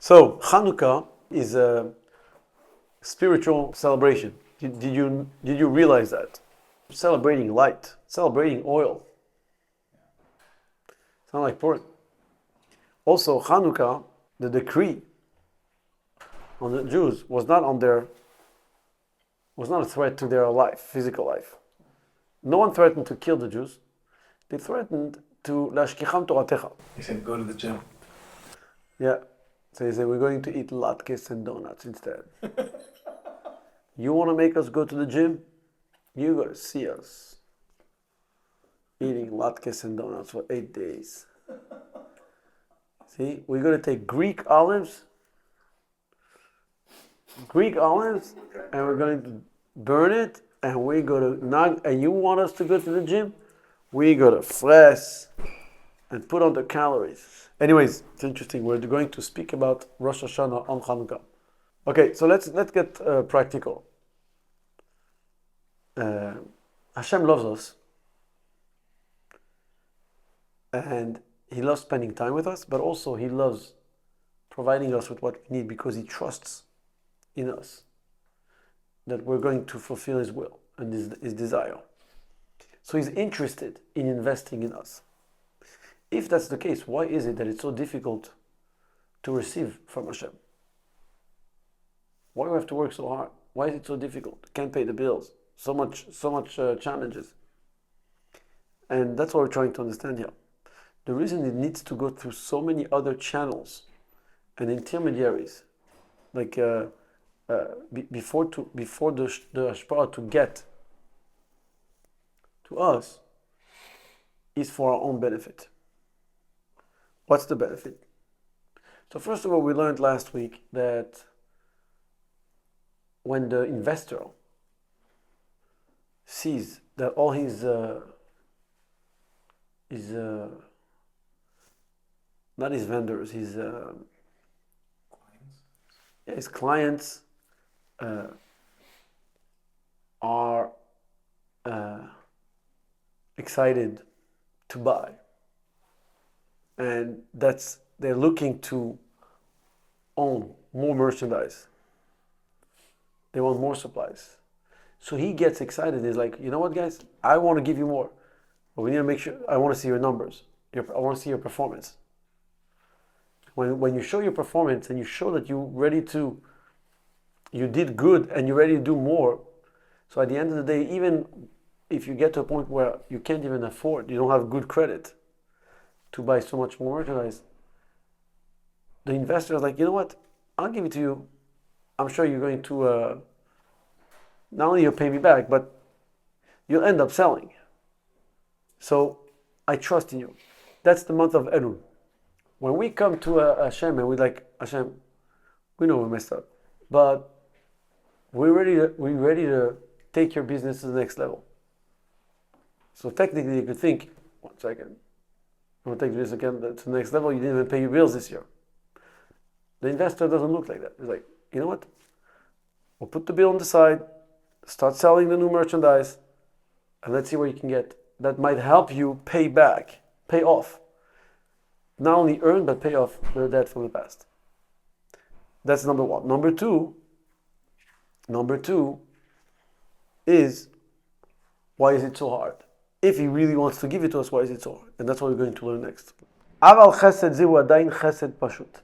So Hanukkah is a spiritual celebration. Did you realize that? Celebrating light, celebrating oil. Sound like Purim. Also, Hanukkah, the decree on the Jews was not a threat to their life, physical life. No one threatened to kill the Jews. They threatened to lashkicham toratecha. He said, go to the gym. Yeah. So he said, we're going to eat latkes and donuts instead. You want to make us go to the gym? You got to see us eating latkes and donuts for 8 days. See, we're going to take Greek olives, and we're going to burn it, and we go to and you want us to go to the gym? We go to fresh and put on the calories. Anyways, it's interesting. We're going to speak about Rosh Hashanah on Hanukkah. Okay, so let's get practical. Hashem loves us, and He loves spending time with us, but also He loves providing us with what we need because He trusts in us that we're going to fulfill His will and His desire. So He's interested in investing in us. If that's the case, why is it that it's so difficult to receive from Hashem? Why do we have to work so hard? Why is it so difficult? Can't pay the bills. So much challenges. And that's what we're trying to understand here. The reason it needs to go through so many other channels and intermediaries, like before the hashpah to get to us, is for our own benefit. What's the benefit? So first of all, we learned last week that when the investor sees that all his not his vendors, his clients are excited to buy, and they're looking to own more merchandise. They want more supplies. So he gets excited. He's like, you know what, guys? I want to give you more. But we need to make sure, I want to see your numbers. I want to see your performance. When you show your performance and you show that you did good and you're ready to do more. So at the end of the day, even if you get to a point where you can't even afford, you don't have good credit to buy so much more merchandise, the investor is like, you know what? I'll give it to you. I'm sure you're going to, not only you'll pay me back, but you'll end up selling. So I trust in you. That's the month of Elul. When we come to Hashem and we're like, Hashem, we know we messed up, but we're ready to take your business to the next level. So technically you could think, 1 second, I'm going to take this again to the next level. You didn't even pay your bills this year. The investor doesn't look like that. He's like, you know what? We'll put the bill on the side, start selling the new merchandise, and let's see what you can get. That might help you pay off. Not only earn, but pay off the debt from the past. That's number one. Number two is, why is it so hard? If He really wants to give it to us, why is it so hard? And that's what we're going to learn next. Aval chesed zehu adayin chesed pashut.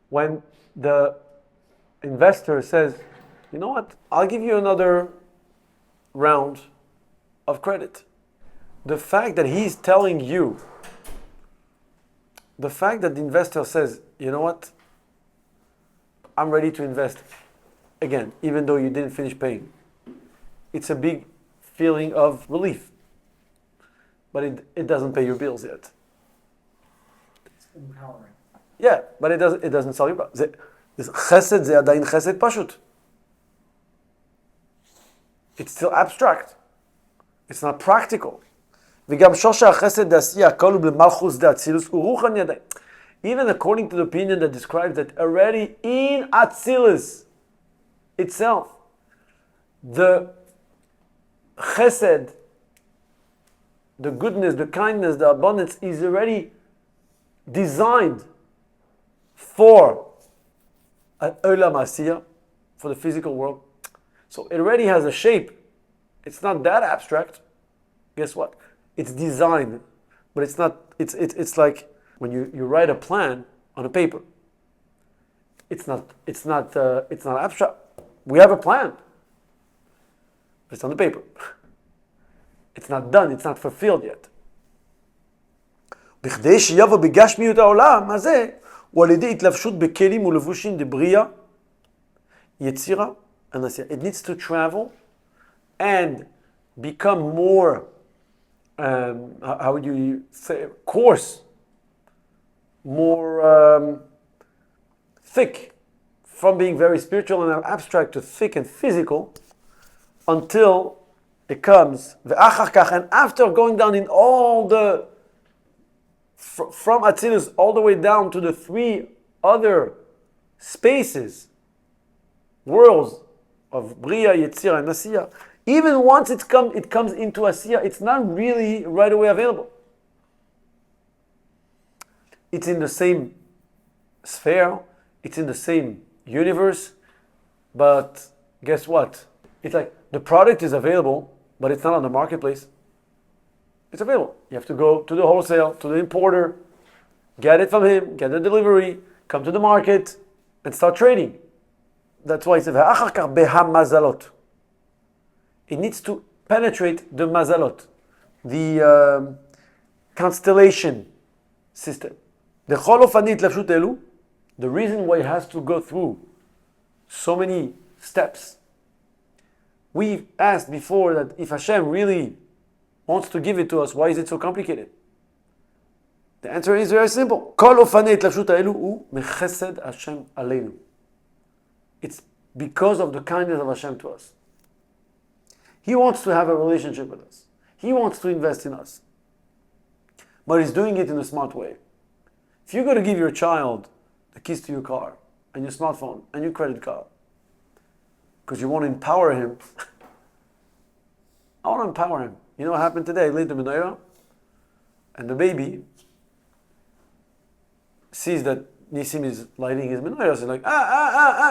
When the investor says, you know what, I'll give you another round of credit. The fact that he's telling you, the fact that the investor says, you know what, I'm ready to invest again, even though you didn't finish paying, it's a big feeling of relief. But it doesn't pay your bills yet. It's empowering. Yeah, but it doesn't solve your problem. Chesed ze adayin chesed pashut. It's still abstract. It's not practical. Even according to the opinion that describes that already in Atzilus itself, the chesed, the goodness, the kindness, the abundance is already designed for Olam Asiya, for the physical world. So it already has a shape. It's not that abstract. Guess what? It's designed, but it's not. It's like when you write a plan on a paper. It's not abstract. We have a plan. It's on the paper. It's not done. It's not fulfilled yet. בכדי שיבוא בגשמיות העולם הזה, הוא על ידי התלבשות בכלים ולבושים דבריאה, יצירה, הנסיעה. It needs to travel and become more, how would you say, coarse, more thick, from being very spiritual and abstract to thick and physical, until it comes, ואחר כך, and after going down in all the, from Atzilus all the way down to the three other spaces, worlds of Bria, Yetzirah, and Asiya, even once it comes into Asiya, it's not really right away available. It's in the same sphere, it's in the same universe, but guess what? It's like the product is available, but it's not on the marketplace. It's available. You have to go to the wholesale, to the importer, get it from him, get the delivery, come to the market, and start trading. That's why it says, mazalot. It needs to penetrate the mazalot, the constellation system. The reason why it has to go through so many steps. We asked before that if Hashem really wants to give it to us, why is it so complicated? The answer is very simple. It's because of the kindness of Hashem to us. He wants to have a relationship with us. He wants to invest in us. But He's doing it in a smart way. If you're going to give your child the keys to your car, and your smartphone, and your credit card, because you want to empower him, I want to empower him. You know what happened today? I lit the menorah, and the baby sees that Nisim is lighting his menorah. So like,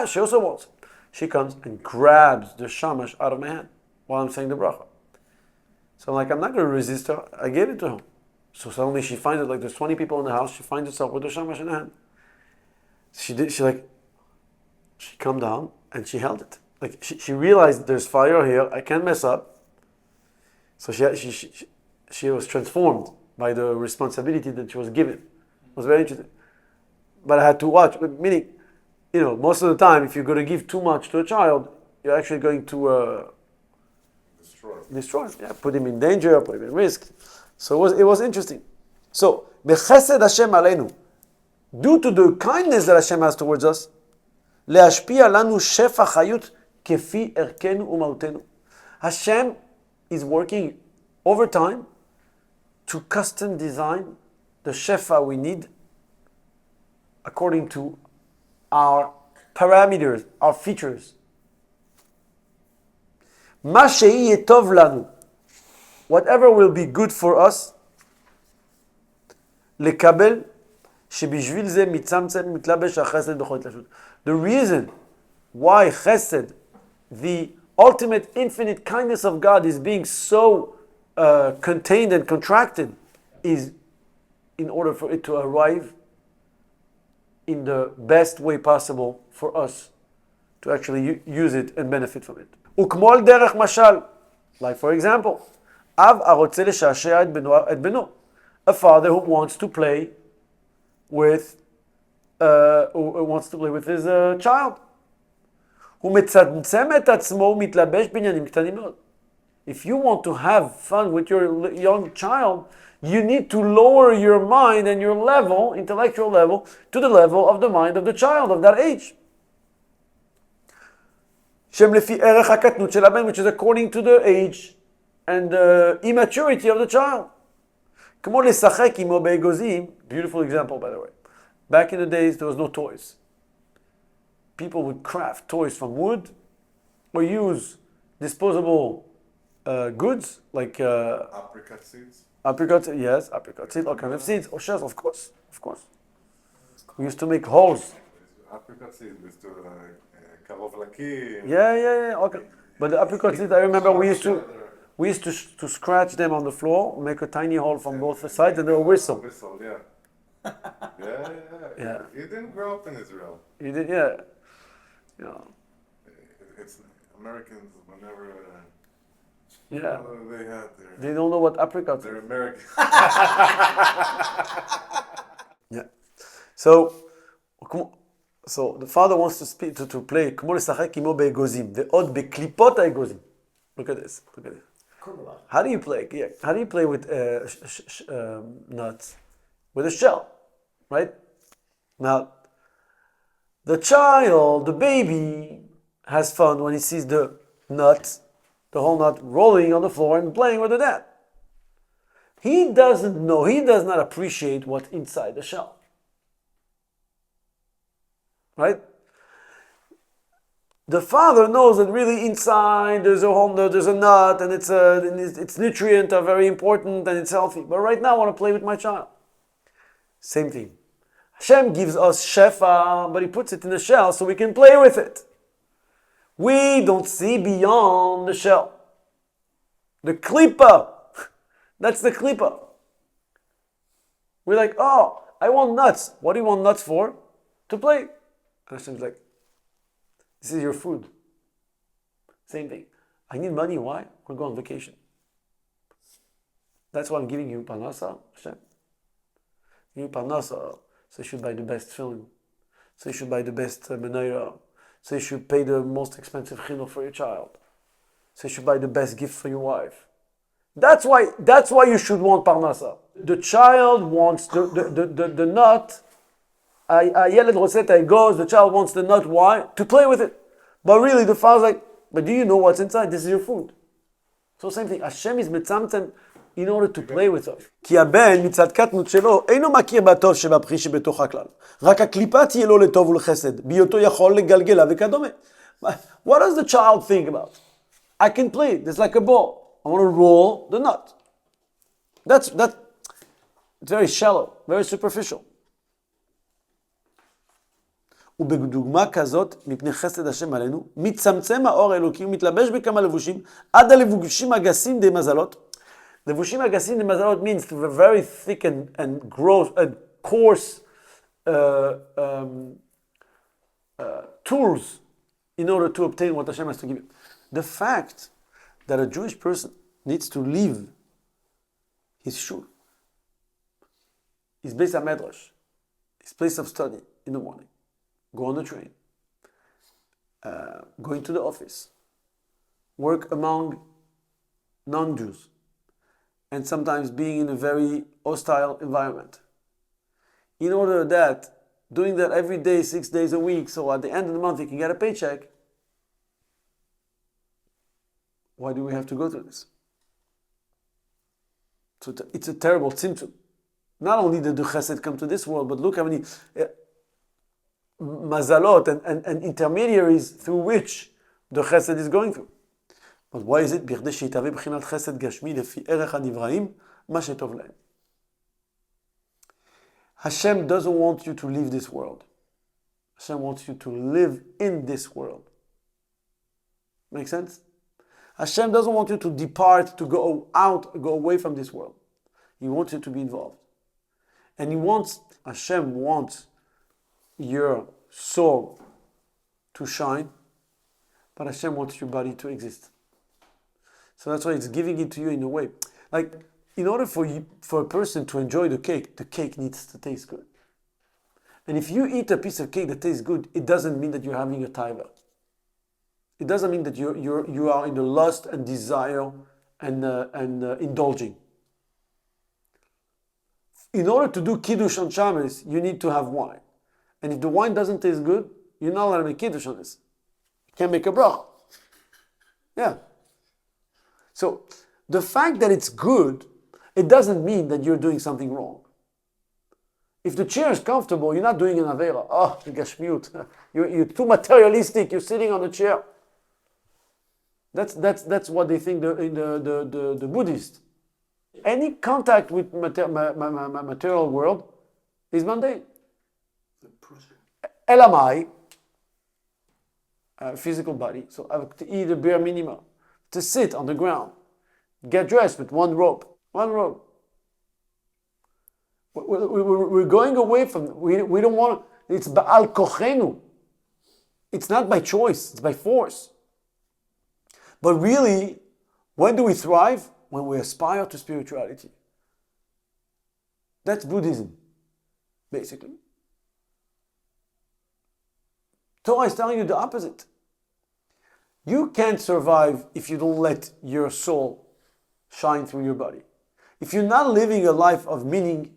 she also wants. She comes and grabs the shamash out of my hand while I'm saying the bracha. So I'm like, I'm not going to resist her. I gave it to her. So suddenly she finds it, like there's 20 people in the house. She finds herself with the shamash in her hand. She calmed down and she held it. Like she realized there's fire here. I can't mess up. So she was transformed by the responsibility that she was given. It was very interesting. But I had to watch. Meaning, most of the time, if you're going to give too much to a child, you're actually going to destroy. Yeah, put him in danger, put him in risk. So it was interesting. So, bechesed Hashem aleinu, due to the kindness that Hashem has towards us, leashpia lanu shefa chayut kefi erkenu umautenu. Hashem is working over time to custom design the shefa we need according to our parameters, our features. Ma she'yeh tov lanu, whatever will be good for us, lekabel shebishvil ze mitzamtzem mitlabesh hachesed b'chol tlashut. The reason why chesed, the ultimate infinite kindness of God, is being so contained and contracted, is in order for it to arrive in the best way possible for us to actually use it and benefit from it. Ukmol derech mashal, like for example, av arotze leshashea et beno, a father who wants to play with his child. If you want to have fun with your young child, you need to lower your mind and your level, intellectual level, to the level of the mind of the child of that age. Which is according to the age and the immaturity of the child. Beautiful example, by the way. Back in the days, there was no toys. People would craft toys from wood or use disposable goods like apricot seeds. Apricot seeds, all kind of seeds, or shells, of course. We used to make holes. Apricot seed with קרוב לקיר. Yeah. Okay. But the apricot seeds, I remember we used to scratch them on the floor, make a tiny hole from both sides, and they will whistle. Whistle, yeah. Yeah. You didn't grow up in Israel. You did, yeah. It's Americans whenever Yeah. they had their. They don't know what apricots They're are. American. Yeah. So the father wants to speak to play כמו לשחק עמו באגוזים ועוד בקליפות האגוזים. Look at this. How do you play? Yeah. How do you play with nuts? With a shell, right? Now, the child, the baby, has fun when he sees the nut, the whole nut rolling on the floor and playing with the dad. He doesn't know, he does not appreciate what's inside the shell. Right? The father knows that really inside there's a nut and its nutrients are very important and it's healthy. But right now I want to play with my child. Same thing. Hashem gives us shefa, but he puts it in a shell so we can play with it. We don't see beyond the shell. The klipa. That's the klipa. We're like, oh, I want nuts. What do you want nuts for? To play. And Hashem's like, this is your food. Same thing. I need money. Why? I want to go on vacation. That's why I'm giving you parnasa, Hashem. You parnasa, so you should buy the best film. So you should buy the best menorah. So you should pay the most expensive chinuch for your child. So you should buy the best gift for your wife. That's why you should want parnasa. The child wants the nut. הילד רוצה את האגוז, the child wants the nut. Why? To play with it. But really the father's like, but do you know what's inside? This is your food. So same thing. Hashem is מצמצם in order to play with us. כי הבן מצד קטנות שלו אינו מכיר בטוב שבפרי שבתוך הכלל. רק הקליפה תהיה לו לטוב ולחסד, בהיותו יכול לגלגלה וכדומה. What does the child think about? I can play it. It's like a ball. I want to roll the nut. That's it's very shallow, very superficial. ובדוגמה כזאת, מפני חסד השם עלינו, מצמצם האור האלוקי ומתלבש בכמה לבושים, עד הלבושים הגסים די מזלות. לבושים הגסים די מזלות means to be very thick and gross and coarse tools in order to obtain what Hashem has to give you. The fact that a Jewish person needs to leave his shul, his Beis HaMedrash, his place of study in the morning, go on the train, go into the office, work among non-Jews, and sometimes being in a very hostile environment. In order that, doing that every day, 6 days a week, so at the end of the month you can get a paycheck, why do we have to go through this? So it's a terrible symptom. Not only did the chesed come to this world, but look how many mazalot and intermediaries through which the chesed is going through. But why is it? בכדי שיתהווה בחינת חסד גשמי לפי ערך הנבראים, מה שטוב להם. Hashem doesn't want you to leave this world. Hashem wants you to live in this world. Make sense? Hashem doesn't want you to depart, to go out, go away from this world. He wants you to be involved. And Hashem wants your soul to shine, but Hashem wants your body to exist. So that's why it's giving it to you in a way. Like, in order for a person to enjoy the cake needs to taste good. And if you eat a piece of cake that tastes good, it doesn't mean that you're having a taiva. It doesn't mean that you are in the lust and desire and indulging. In order to do kiddush on Shabbos, you need to have wine. And if the wine doesn't taste good, you're not allowed to make kiddush on this. You can't make a bracha. Yeah. So the fact that it's good, it doesn't mean that you're doing something wrong. If the chair is comfortable, you're not doing an avera. Oh, gashmiut. You're too materialistic. You're sitting on the chair. That's what they think the Buddhists. Any contact with material world is mundane. Elamai, a physical body, so I have to eat a bare minimum, to sit on the ground, get dressed with one robe. We're going away from, we don't want, it's ba'al kochenu. It's not by choice, it's by force. But really, when do we thrive? When we aspire to spirituality. That's Buddhism, basically. Torah is telling you the opposite. You can't survive if you don't let your soul shine through your body. If you're not living a life of meaning,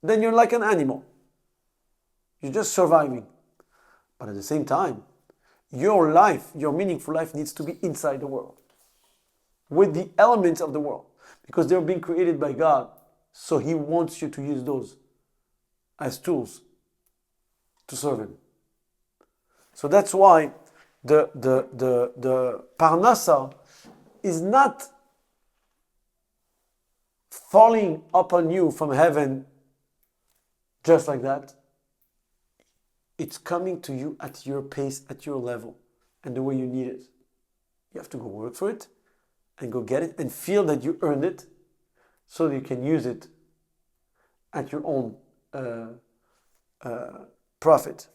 then you're like an animal. You're just surviving. But at the same time, your life, your meaningful life needs to be inside the world, with the elements of the world, because they're being created by God. So He wants you to use those as tools to serve Him. So that's why the parnasa is not falling upon you from heaven just like that. It's coming to you at your pace, at your level, and the way you need it. You have to go work for it and go get it and feel that you earned it so that you can use it at your own profit.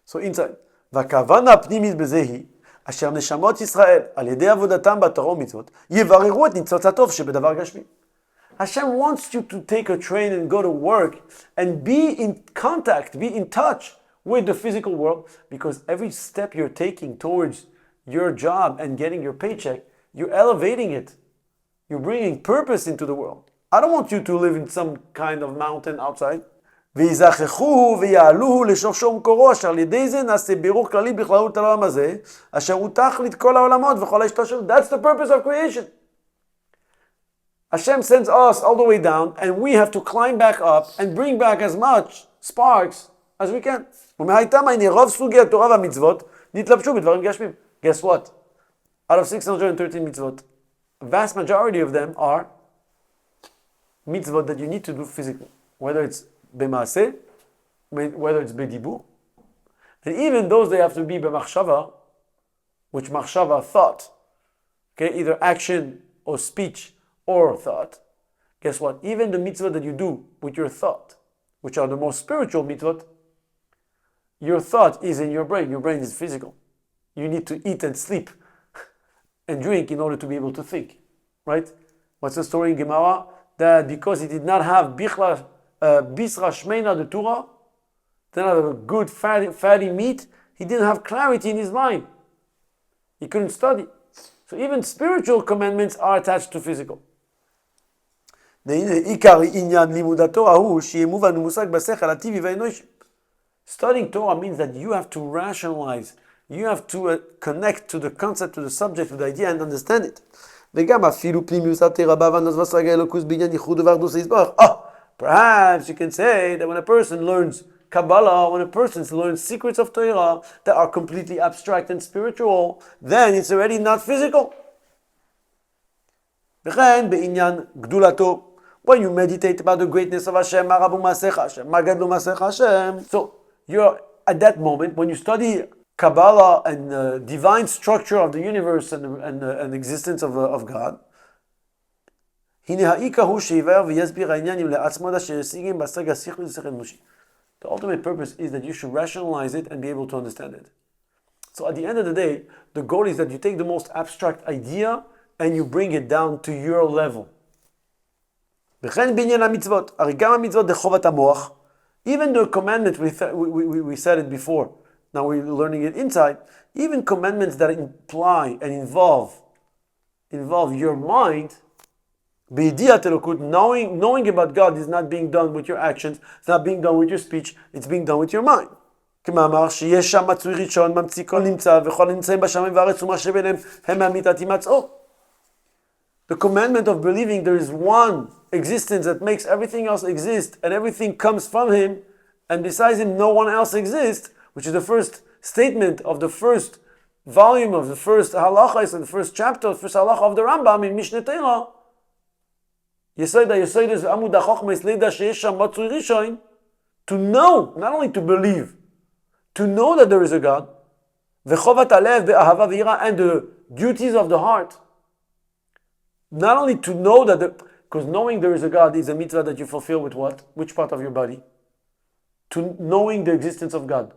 So inside, והכוונה הפנימית בזה היא, אשר נשמות ישראל, על ידי עבודתם בתורה ומצוות, יבררו את ניצוץ הטוב שבדבר גשמי. Hashem wants you to take a train and go to work and be in contact, be in touch with the physical world, because every step you're taking towards your job and getting your paycheck, you're elevating it. You're bringing purpose into the world. I don't want you to live in some kind of mountain outside. ויזכחוהו ויעלוהו לשורשו ומקורו, אשר על ידי זה נעשה בירור כללי בכללות העולם הזה, אשר הוא תכלית כל העולמות וכל ההשתלשלות. That's the purpose of creation. Hashem sends us all the way down, and we have to climb back up and bring back as much sparks as we can. ומהייתם הנה רוב סוגי התורה והמצוות נתלבשו בדברים גשמים. Guess what? Out of 613 mitzvot, a vast majority of them are mitzvot that you need to do physically, whether it's b'maaseh, whether it's b'dibur, and even those they have to be b'machshava, which machshava, thought, okay, either action or speech or thought. Guess what? Even the mitzvah that you do with your thought, which are the most spiritual mitzvot, your thought is in your brain. Your brain is physical. You need to eat and sleep and drink in order to be able to think, right? What's the story in Gemara? That because he did not have bisra shmeina, the Torah, didn't have a good fatty meat, he didn't have clarity in his mind. He couldn't study. So even spiritual commandments are attached to physical. Studying Torah means that you have to rationalize, you have to connect to the concept, to the subject, to the idea, and understand it. Perhaps you can say that when a person learns Kabbalah, when a person learns secrets of Torah that are completely abstract and spiritual, then it's already not physical. When you meditate about the greatness of Hashem, so you're at that moment, when you study Kabbalah and the divine structure of the universe and existence of God, the ultimate purpose is that you should rationalize it and be able to understand it. So at the end of the day, the goal is that you take the most abstract idea and you bring it down to your level. Even the commandments, we said it before, now we're learning it inside, even commandments that imply and involve your mind, knowing about God is not being done with your actions, it's not being done with your speech, it's being done with your mind. The commandment of believing there is one existence that makes everything else exist and everything comes from Him, and besides Him no one else exists, which is the first statement of the first volume of the first halacha, and the first chapter, the first halacha of the Rambam in Mishneh Torah. Yesod is Amud HaChochma is Leida Sheyesh Sham Matzui Rishon. To know, not only to believe, to know that there is a God, וחובת הלב באהבה ויראה, and the duties of the heart. Not only to know that, because knowing there is a God is a mitzvah that you fulfill with what? Which part of your body? To knowing the existence of God.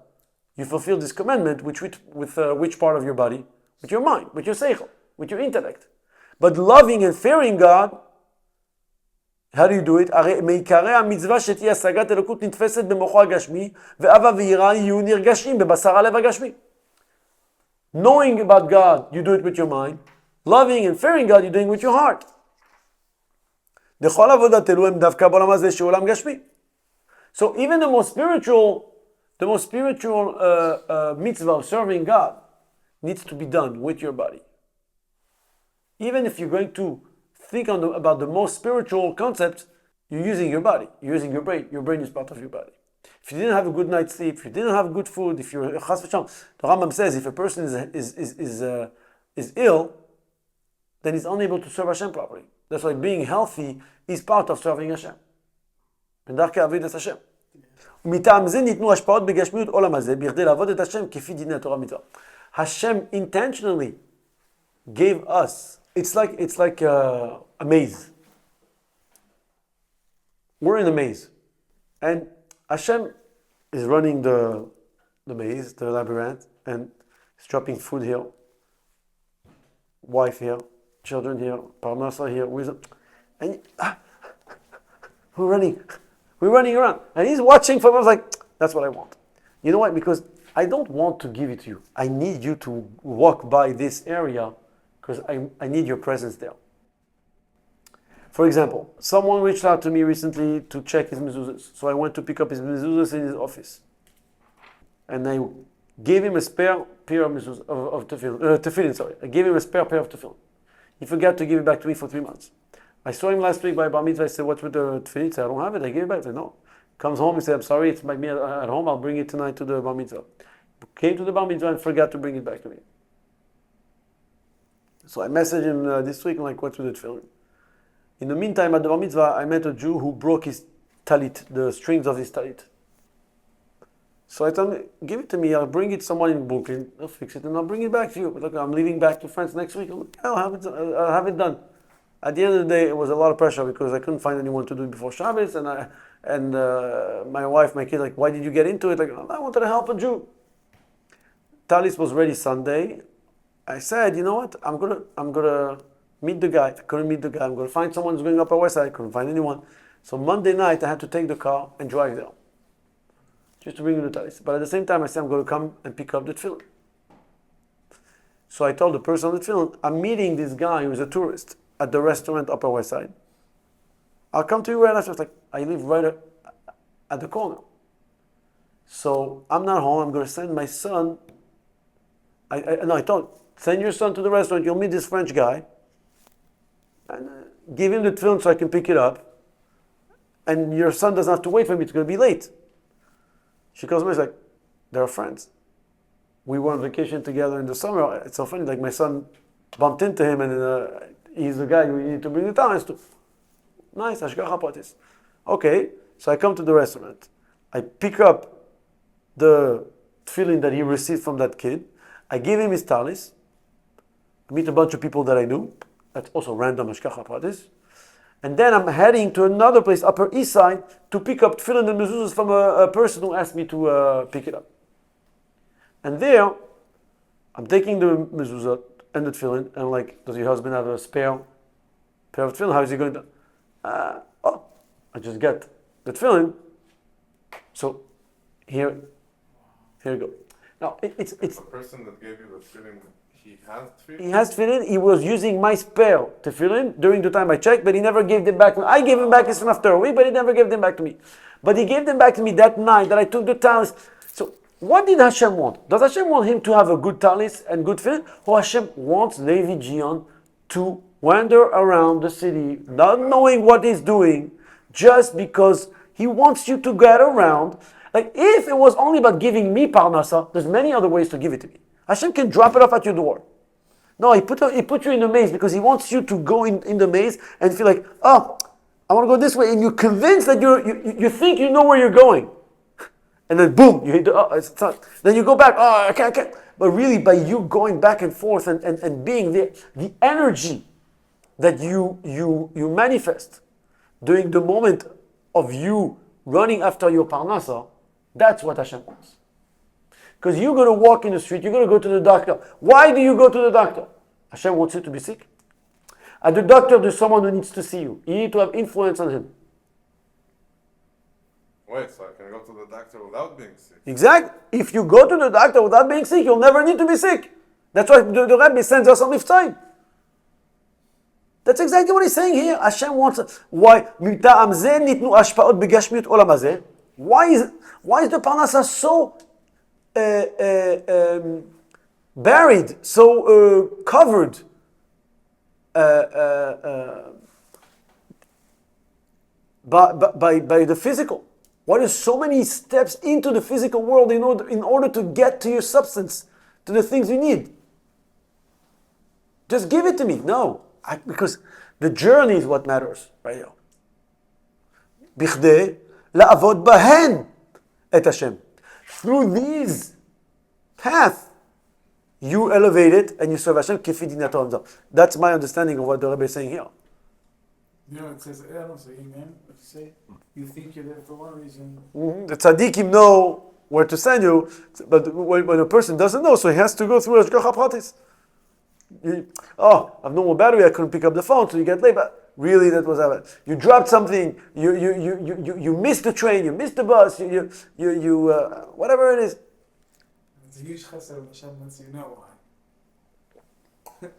You fulfill this commandment with which part of your body? With your mind, with your seichel, with your intellect. But loving and fearing God, how do you do it? הרי מעיקרי המצווה שתהיה השגת אלוקות נתפסת במוחו הגשמי, ואהבה ויראה יהיו נרגשים בבשר הלב הגשמי. Knowing about God, you do it with your mind. Loving and fearing God, you're doing it with your heart. דכל עבודת אלו הם דווקא בעולם הזה שהוא עולם גשמי. So even the most spiritual mitzvah of serving God needs to be done with your body. Even if you're going to think about the most spiritual concept, you're using your body, you're using your brain. Your brain is part of your body. If you didn't have a good night's sleep, if you didn't have good food, if you're chas v'shalom, the Rambam says if a person is ill, then he's unable to serve Hashem properly. That's why being healthy is part of serving Hashem. בדרכי עבודת השם. ומטעם זה ניתנו השפעות בגשמיות עולם הזה, בכדי לעבוד את השם כפי דיני התורה מצווה. Hashem intentionally gave us, it's like a maze. We're in a maze. And Hashem is running the maze, the labyrinth, and he's dropping food here, wife here, children here, parnasa here, wisdom. And we're running around. And he's watching from us like, that's what I want. You know why? Because I don't want to give it to you. I need you to walk by this area because I need your presence there. For example, someone reached out to me recently to check his mezuzahs. So I went to pick up his mezuzahs in his office. And I gave him a spare pair of mezuzahs, of tefillin. I gave him a spare pair of tefillin. He forgot to give it back to me for 3 months. I saw him last week by Bar Mitzvah. I said, what's with the tefillin? He said, I don't have it. I gave it back. I said, no. Comes home, he said, I'm sorry, it's by me at home. I'll bring it tonight to the Bar Mitzvah. Came to the Bar Mitzvah and forgot to bring it back to me. So I messaged him this week, I'm like, what's with the tefillin? In the meantime, at the Bar Mitzvah, I met a Jew who broke his talit, the strings of his talit. So I told him, give it to me, I'll bring it to someone in Brooklyn, they'll fix it, and I'll bring it back to you. But look, I'm leaving back to France next week. I'm like, I'll have it done. At the end of the day, it was a lot of pressure because I couldn't find anyone to do it before Shabbos, and my wife, my kid, like, why did you get into it? Like, I wanted to help a Jew. Talis was ready Sunday. I said, you know what, I'm gonna meet the guy. I couldn't meet the guy. I'm going to find someone who's going up our west side. I couldn't find anyone. So Monday night, I had to take the car and drive there. Just to bring him the talis. But at the same time, I said, I'm going to come and pick up the tefillin. So I told the person on the tefillin, I'm meeting this guy who's a tourist at the restaurant Upper West Side. I'll come to you right after. I was like, I live right at the corner. So I'm not home. I'm going to send my son. I told, send your son to the restaurant. You'll meet this French guy. And give him the tefillin so I can pick it up. And your son doesn't have to wait for me. It's going to be late. She calls me. She's like, they're friends. We were on vacation together in the summer. It's so funny. Like my son bumped into him, and he's the guy who you need to bring the talis to. Nice. Hashgacha pratis. Okay. So I come to the restaurant. I pick up the tefillin that he received from that kid. I give him his talis. I meet a bunch of people that I knew. That's also random hashgacha pratis. And then I'm heading to another place, Upper East Side, to pick up tefillin and mezuzahs from a person who asked me to pick it up. And there, I'm taking the mezuzah and the tefillin, and I'm like, does your husband have a spare pair of tefillin? How is he going to? I just got the tefillin. So here you go. Now it's The person that gave you the tefillin, he has tefillin? He has tefillin. He was using my spare tefillin during the time I checked, but he never gave them back to me. I gave him back his after a week, but he never gave them back to me. But he gave them back to me that night that I took the talis. So what did Hashem want? Does Hashem want him to have a good talis and good tefillin? Or Hashem wants Levy Djian to wander around the city, not knowing what he's doing, just because he wants you to get around? Like, if it was only about giving me parnasa, there's many other ways to give it to me. Hashem can drop it off at your door. No, he put you in the maze because he wants you to go in the maze and feel like, oh, I want to go this way, and you're convinced that you think you know where you're going. And then boom, you hit the, it's not. Then you go back, I can't. But really, by you going back and forth and being the energy that you manifest during the moment of you running after your parnasa, that's what Hashem wants. Because you're going to walk in the street, you're going to go to the doctor. Why do you go to the doctor? Hashem wants you to be sick. At the doctor, there's someone who needs to see you. You need to have influence on him. Wait, so I can go to the doctor without being sick? Exactly. If you go to the doctor without being sick, you'll never need to be sick. That's why the Rebbe sends us on Miftayim. That's exactly what he's saying here. Hashem wants. Why? Why is the parnasa so buried, so covered? By the physical. Why there's so many steps into the physical world in order to get to your substance, to the things you need? Just give it to me. No. Because the journey is what matters right now. בכדי לעבוד בהן את השם. Through these paths, you elevate it and you serve Hashem. כפי דינתו המזל. That's my understanding of what the Rebbe is saying here. You know, it says, I don't say amen, but you say, you think you're there for one reason. Mm-hmm. The tzaddikim know where to send you, but when a person doesn't know, so he has to go through Hashgacha Pratis. I have no more battery, I couldn't pick up the phone, so you get late. But really, that was happening. You dropped something, you missed the train, you missed the bus, you whatever it is. It's a huge chesed when Hashem lets you know why.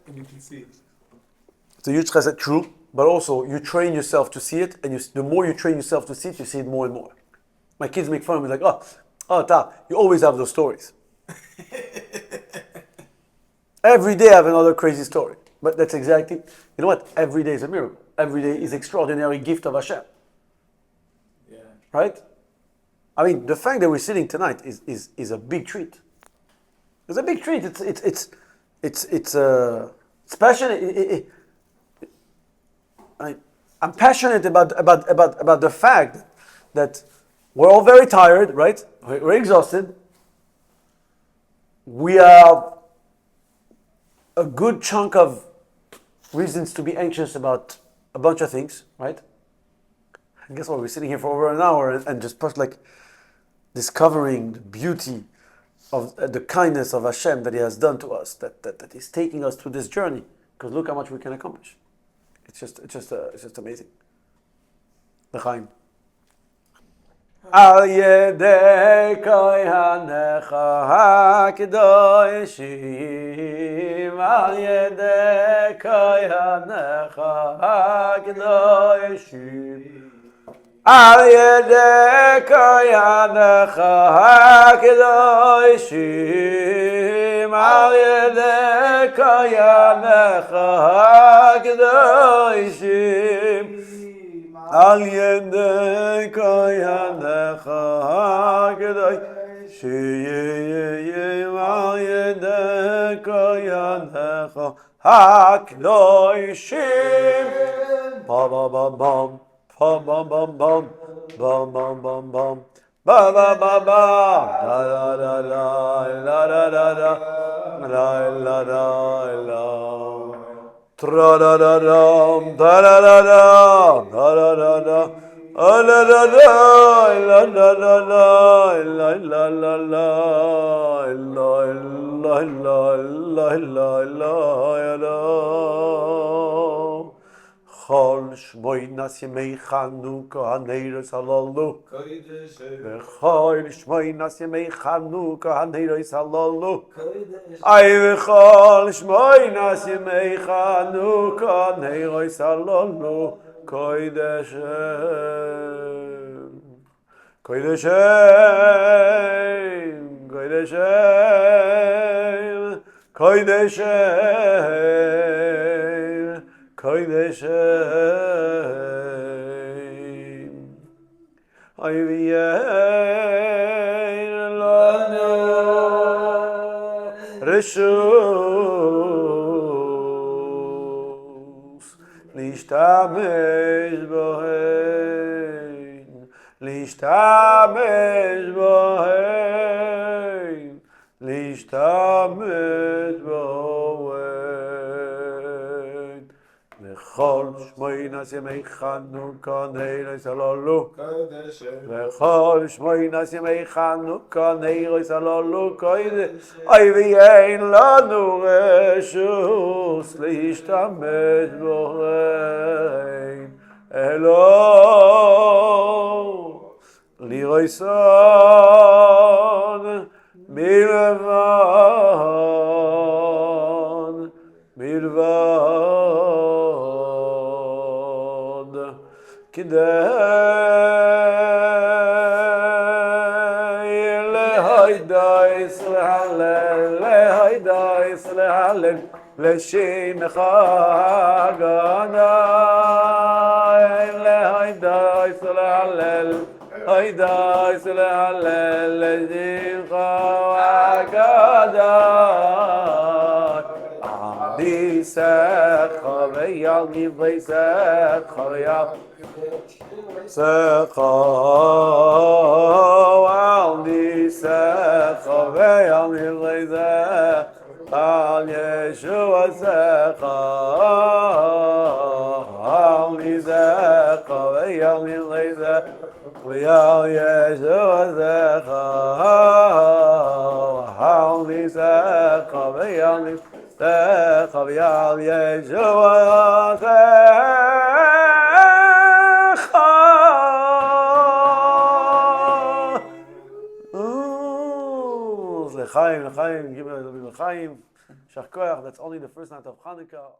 And you can see it. It's a huge chesed, true, but also you train yourself to see it, and the more you train yourself to see it more and more. My kids make fun of me like, Ta, you always have those stories. Every day I have another crazy story. But that's exactly, you know what? Every day is a miracle. Every day is extraordinary gift of Hashem. Yeah. Right? I mean, the fact that we're sitting tonight is a big treat. It's a big treat. It's passionate. I'm passionate about the fact that we're all very tired, right? We're exhausted. We have a good chunk of reasons to be anxious about a bunch of things, right? And guess what? We're sitting here for over an hour and just discovering the beauty of the kindness of Hashem that He has done to us, that He's taking us through this journey. Because look how much we can accomplish. It's just amazing. L'chaim. Al yedei kohanecha hakadoshim, al yedei kohanecha hakadoshim, al yedei kohanecha hakadoshim, al yedei kohanecha hakadoshim. Al yedei kohanecha hakadoshim, al yedei kohanecha hakadoshim. Ba ba ba bum, ba ba bum bum, bum bum bum bum, ba ba ba ba, la la la la la la la la la la la. Tra da da da, da da da da, da da da da, la la la la, la la la la, la la la la, la la la la. Chol shmoi nas yemei Chanukah haneiros halalu. V'chol shmoi nas yemei Chanukah haneiros halalu. Ay v'chol shmoi nas yemei Chanukah haneiros halalu. Koideshem, koideshem, koideshem, koideshem. Koideshem, Ayviyen lanu reshus nishtamesh bohen להשתמש בהם, להשתמש בהם. לכל שמונה ימי חנוכה נר סלולו, לכל שמונה ימי חנוכה נר סלולו, אוי ואין לנו רשות להשתמש בהם, אלוהים לירוי סון בלבד כדי להידייס להלל לשמך אדוני, להידייס להלל להידייס להלל לשמך אדוני. ניסך ויל ניסך ויל סך על ניסך ויל ניסך על ישוע סך על ניסך ויל ניסך ויל ישוע סך על ניסך ויל ניסך ויל ישוע לחיים, לחיים, give it a little bit of לחיים. Shach koach, that's only the first night of Hanukkah.